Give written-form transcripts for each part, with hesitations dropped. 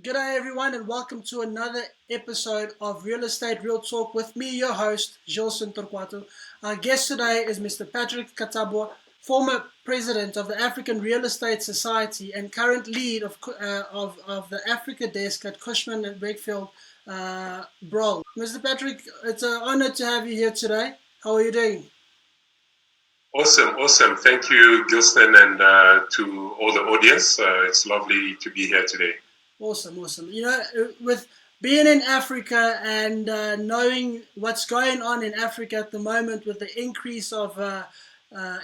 G'day everyone and welcome to another episode of Real Estate Real Talk with me, your host, Gilson Torquato. Our guest today is Mr. Patrick Katabua, former president of the African Real Estate Society and current lead of the Africa desk at Cushman and Wakefield, Broll. Mr. Patrick, it's an honor to have you here today. How are you doing? Awesome. Thank you, Gilson, and to all the audience. It's lovely to be here today. Awesome. You know, with being in Africa and knowing what's going on in Africa at the moment with the increase of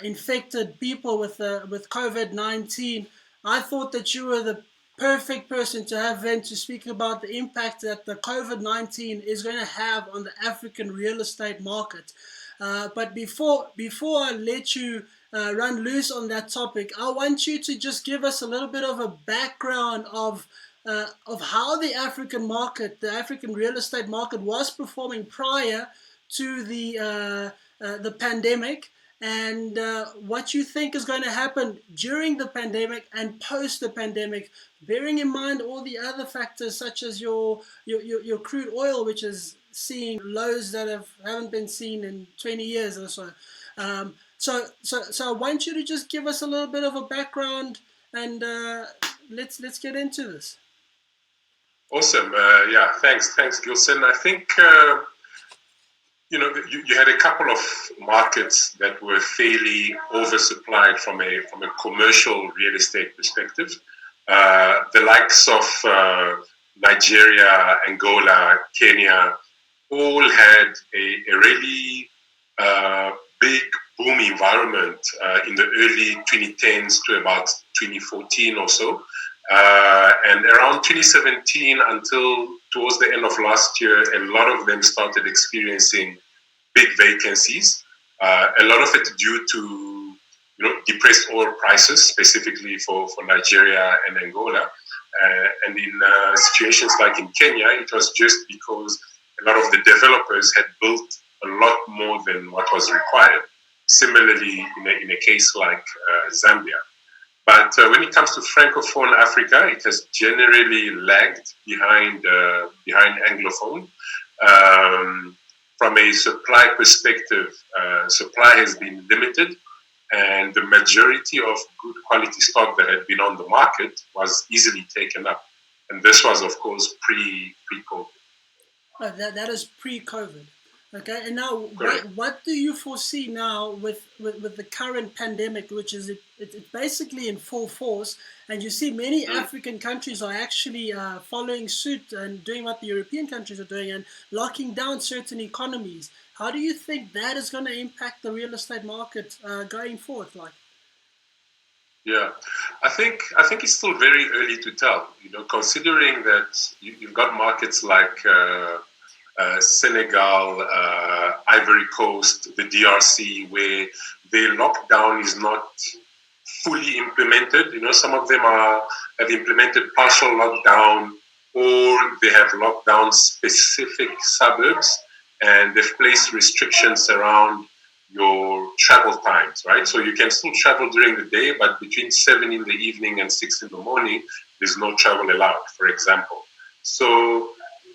infected people with COVID-19, I thought that you were the perfect person to have then to speak about the impact that the COVID-19 is going to have on the African real estate market. But before I let you run loose on that topic, I want you to just give us a little bit of a background of how the African market, the African real estate market, was performing prior to the pandemic, and what you think is going to happen during the pandemic and post the pandemic, bearing in mind all the other factors such as your crude oil, which is seeing lows that haven't been seen in 20 years or so. So I want you to just give us a little bit of a background, and let's get into this. Awesome. Thanks, Gilson. I think you had a couple of markets that were fairly oversupplied from a commercial real estate perspective. The likes of Nigeria, Angola, Kenya, all had a really big boom environment in the early 2010s to about 2014 or so. And around 2017 until towards the end of last year, a lot of them started experiencing big vacancies. A lot of it due to depressed oil prices, specifically for Nigeria and Angola. And in situations like in Kenya, it was just because a lot of the developers had built a lot more than what was required. Similarly, in a case like Zambia. But when it comes to Francophone Africa, it has generally lagged behind Anglophone. From a supply perspective, supply has been limited, and the majority of good quality stock that had been on the market was easily taken up. And this was, of course, pre-COVID. Oh, that is pre-COVID. Okay, and now what do you foresee now with the current pandemic, which is it's basically in full force, and you see many African countries are actually following suit and doing what the European countries are doing and locking down certain economies. How do you think that is going to impact the real estate market going forward? Yeah, I think it's still very early to tell. Considering that you've got markets like Senegal, Ivory Coast, the DRC, where their lockdown is not fully implemented. Some of them have implemented partial lockdown, or they have locked down specific suburbs, and they've placed restrictions around your travel times, right? So you can still travel during the day, but between 7 in the evening and 6 in the morning, there's no travel allowed, for example. So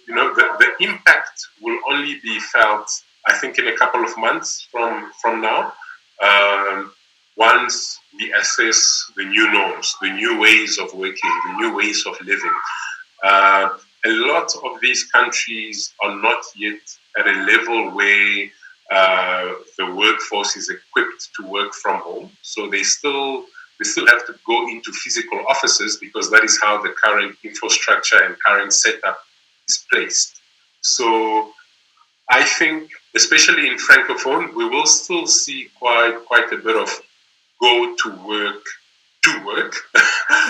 the impact will only be felt, I think, in a couple of months from now, once we assess the new norms, the new ways of working, the new ways of living. A lot of these countries are not yet at a level where the workforce is equipped to work from home. So they still have to go into physical offices because that is how the current infrastructure and current setup is placed. So I think, especially in Francophone, we will still see quite a bit of go to work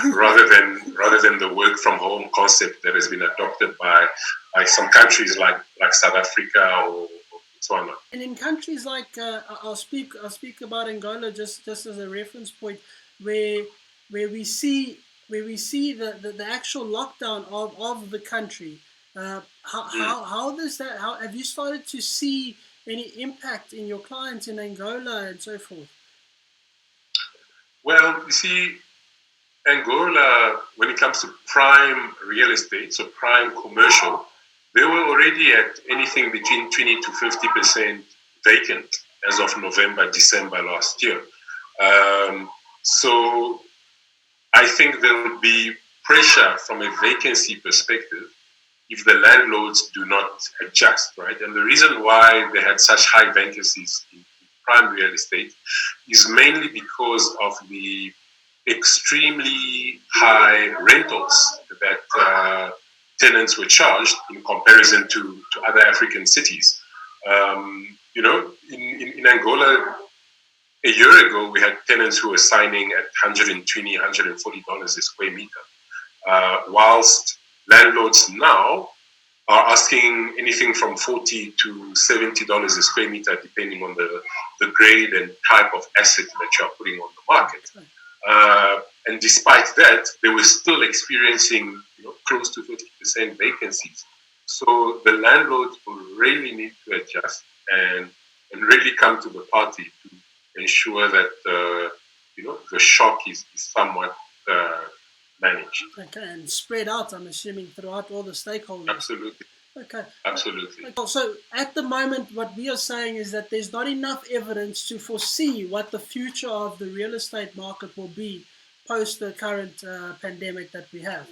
rather than the work from home concept that has been adopted by some countries like South Africa or Botswana. And in countries like I'll speak about Angola just as a reference point, where we see the actual lockdown of the country. How does that? How have you started to see any impact in your clients in Angola and so forth? Well, you see, Angola, when it comes to prime real estate, so prime commercial, they were already at anything between 20 to 50% vacant as of November, December last year. So I think there will be pressure from a vacancy perspective if the landlords do not adjust, right? And the reason why they had such high vacancies in prime real estate is mainly because of the extremely high rentals that tenants were charged in comparison to other African cities. In Angola, a year ago, we had tenants who were signing at $120, $140 a square meter, whilst landlords now are asking anything from $40 to $70 a square meter, depending on the grade and type of asset that you are putting on the market. And despite that, they were still experiencing close to 50% vacancies. So the landlords will really need to adjust and really come to the party to ensure that the shock is somewhat managed. Okay, and spread out, I'm assuming, throughout all the stakeholders. Absolutely. Okay. Absolutely. So at the moment, what we are saying is that there's not enough evidence to foresee what the future of the real estate market will be post the current pandemic that we have.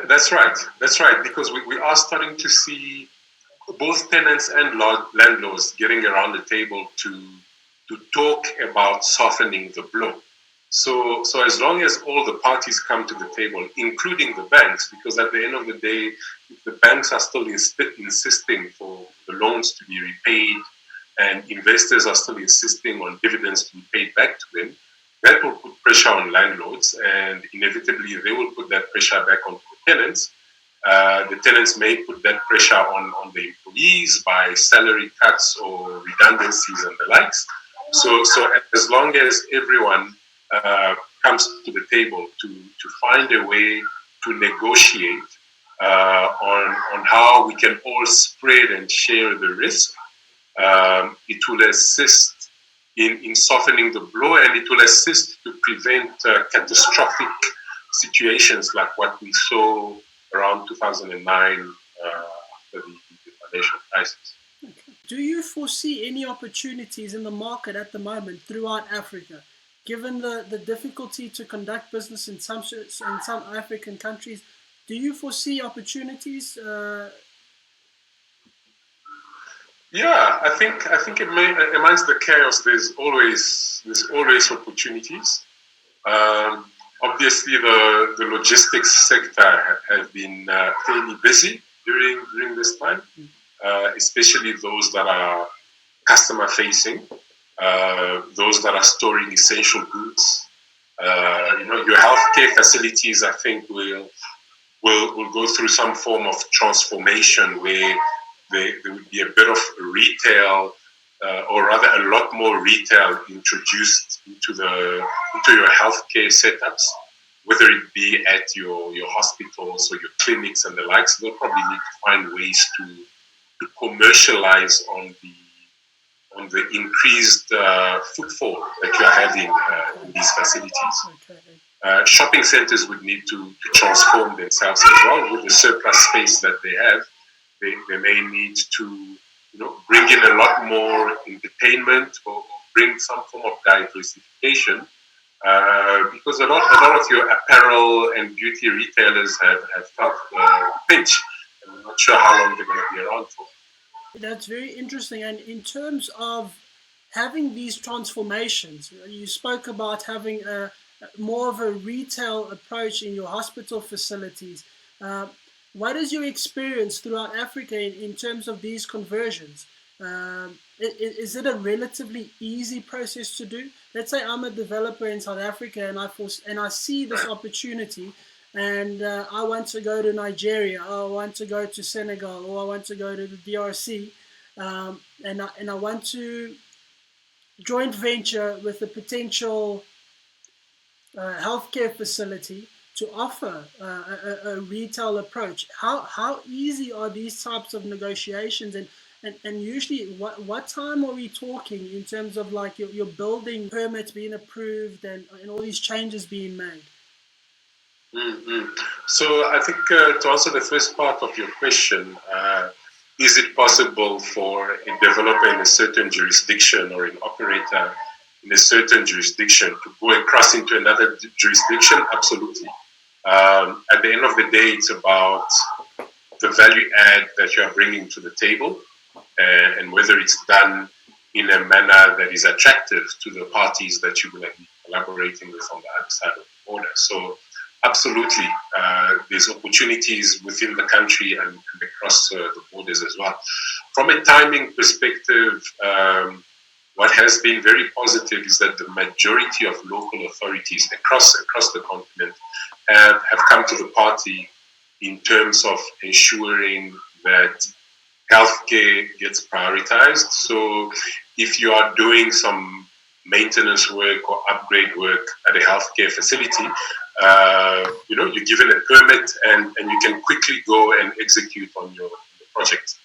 That's right. That's right. Because we are starting to see both tenants and landlords getting around the table to talk about softening the blow. So as long as all the parties come to the table, including the banks, because at the end of the day, if the banks are still insisting for the loans to be repaid and investors are still insisting on dividends to be paid back to them, that will put pressure on landlords, and inevitably they will put that pressure back on the tenants. The tenants may put that pressure on the employees by salary cuts or redundancies and the likes. So as long as everyone comes to the table to find a way to negotiate on how we can all spread and share the risk, it will assist in softening the blow, and it will assist to prevent catastrophic situations like what we saw around 2009 after the financial crisis. Okay. Do you foresee any opportunities in the market at the moment throughout Africa, given the difficulty to conduct business in some African countries? Do you foresee opportunities? Yeah, I think amongst the chaos, there's always opportunities. Obviously, the logistics sector have been fairly busy during this time, especially those that are customer facing, those that are storing essential goods. Your healthcare facilities, I think, will go through some form of transformation where there would be a bit of retail, or rather a lot more retail introduced into your healthcare setups, whether it be at your hospitals or your clinics and the likes. They'll probably need to find ways to commercialize on the increased footfall that you are having in these facilities. Shopping centers would need to transform themselves as well with the surplus space that they have. They may need to bring in a lot more entertainment or bring some form of diversification, because a lot of your apparel and beauty retailers have felt the pinch, and I'm not sure how long they're going to be around for. That's very interesting. And in terms of having these transformations, you spoke about having more of a retail approach in your hospital facilities. What is your experience throughout Africa in terms of these conversions? Is it a relatively easy process to do? Let's say I'm a developer in South Africa and I see this opportunity, and I want to go to Nigeria, or I want to go to Senegal, or I want to go to the DRC, and I want to joint venture with a potential healthcare facility to offer a retail approach. How easy are these types of negotiations, And usually, what time are we talking in terms of like your building permits being approved and all these changes being made? Mm-hmm. So I think to answer the first part of your question, is it possible for a developer in a certain jurisdiction or an operator in a certain jurisdiction to go across into another jurisdiction? Absolutely. At the end of the day, it's about the value add that you are bringing to the table, and whether it's done in a manner that is attractive to the parties that you're going to be collaborating with on the other side of the border. So absolutely, there's opportunities within the country and across the borders as well. From a timing perspective, what has been very positive is that the majority of local authorities across the continent have come to the party in terms of ensuring that healthcare gets prioritized. So if you are doing some maintenance work or upgrade work at a healthcare facility, you're given a permit and you can quickly go and execute on your project.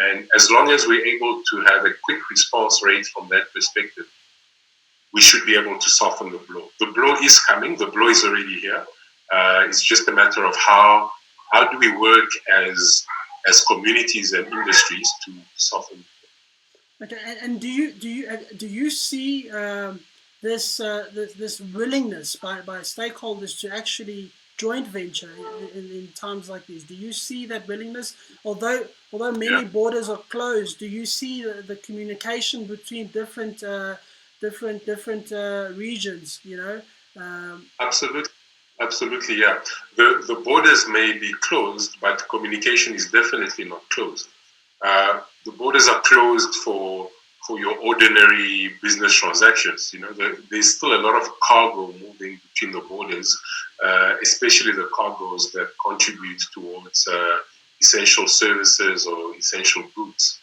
And as long as we're able to have a quick response rate from that perspective, we should be able to soften the blow. The blow is coming. The blow is already here. It's just a matter of how do we work as communities and industries to soften. Okay, and do you see this willingness by stakeholders to actually joint venture in times like these? Do you see that willingness? Although many borders are closed, do you see the communication between different regions? Absolutely, yeah. The borders may be closed, but communication is definitely not closed. The borders are closed for your ordinary business transactions. There's still a lot of cargo moving between the borders, especially the cargoes that contribute towards essential services or essential goods.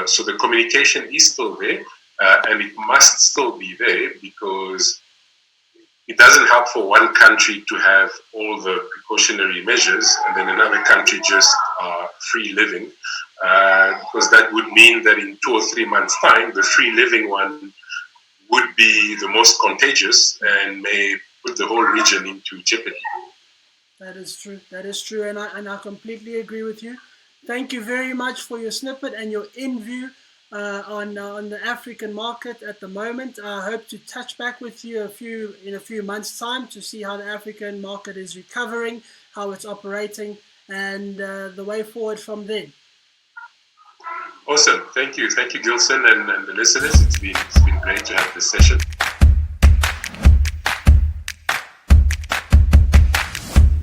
So the communication is still there, and it must still be there, because it doesn't help for one country to have all the precautionary measures and then another country just free living, because that would mean that in 2 or 3 months' time, the free living one would be the most contagious and may put the whole region into jeopardy. That is true. That is true, and I completely agree with you. Thank you very much for your snippet and your in view on the African market at the moment. I hope to touch back with you in a few months' time to see how the African market is recovering, how it's operating, and the way forward from there. Awesome. Thank you, Gilson, and the listeners. It's been great to have this session.